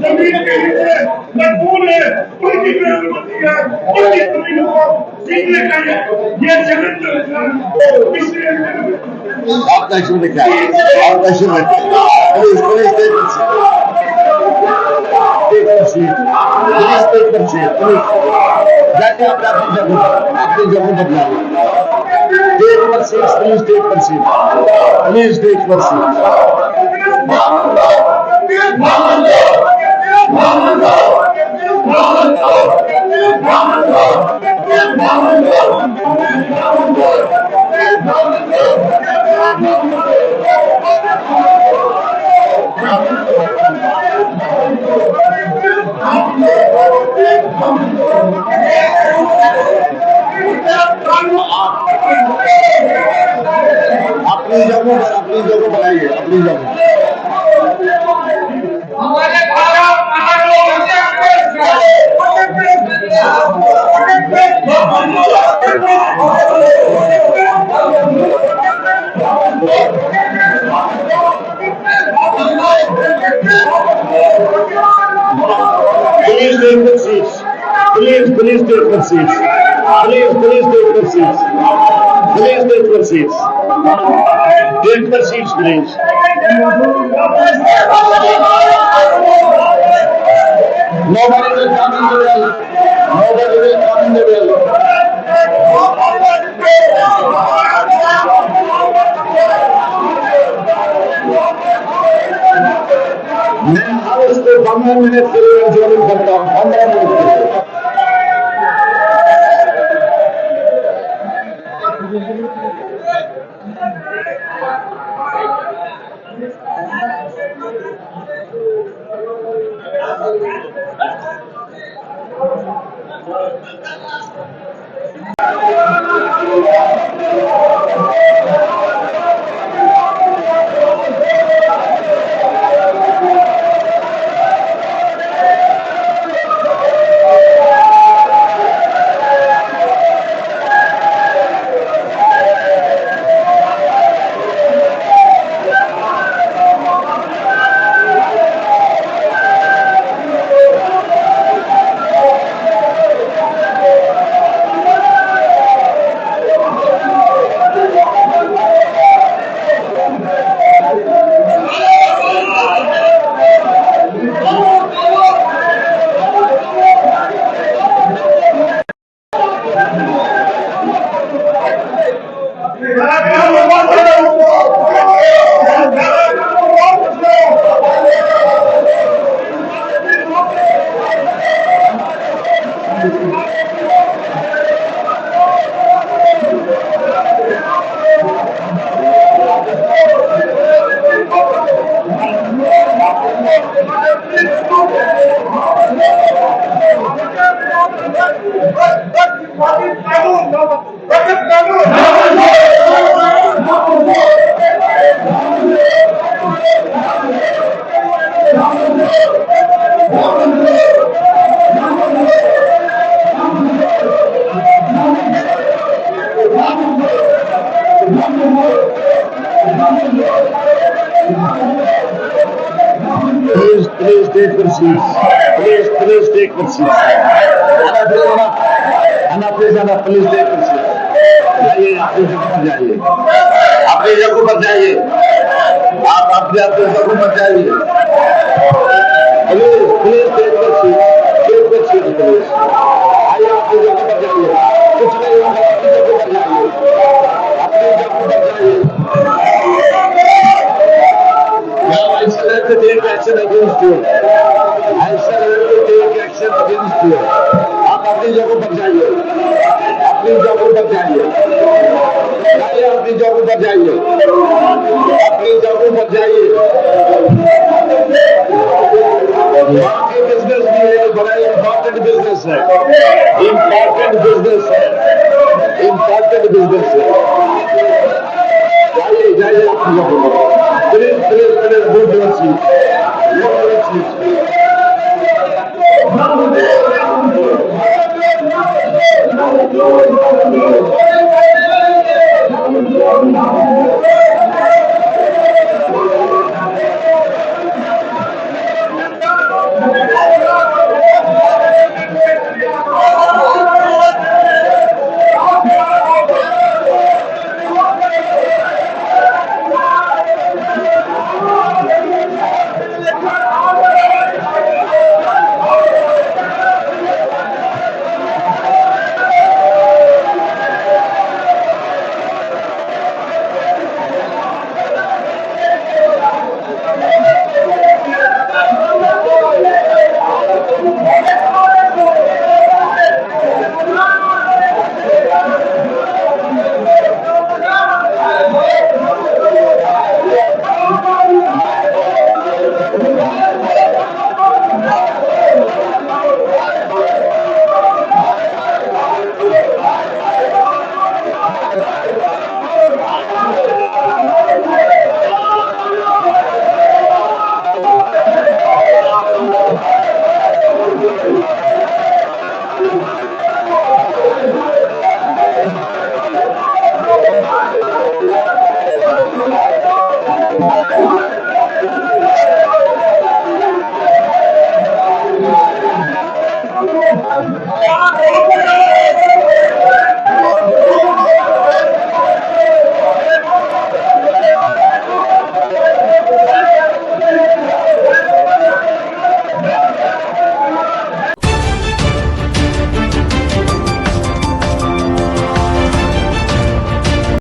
जमीन के लिए मजबूर है, उनकी बेइज्जती है, उनकी जमीन को सीखने का ये जगत इसलिए आपका शुभ क्या है? आपका शुभ पुलिस पुलिस पुलिस जाके अपनी जगह बदलाओ। Take for seats, please take for seats. Please take for seats. अपनी जगह बनाइए, अपनी जगह। Please take the seats. Please take the seats. Please take the seats. Please take the seats. Take the seats, please. Nobody will come in the well. Nobody will come in the well. मैं house को 15 minute के लिए join करता हूँ, 15 minute के लिए। Please take the seats. Please take the seats. Anna, please take the seats. जाइए, अपनी जगह पर जाइए, अपनी जगह पर जाइए, आप अपने जगह पर जाइए। Please please take the seat, please आइए अपनी जगह पर जाइए। कुछ नहीं होगा, अपनी जगह पर जाइए, अपनी जगह पर जाइए। Now I shall have to take action against you. I shall have to take action against you. आप अपनी जगह पर जाइए, अपनी जगह पर जाइए, अपनी जगह पर जाइए, अपनी जगह पर जाइए। बाकी बिजनेस भी है, बड़ा इम्पोर्टेंट बिजनेस है, इम्पोर्टेंट बिजनेस है, इम्पोर्टेंट बिजनेस है। जाइए जाइए अपनी जगह पर। Please please please move your seat, move your seat.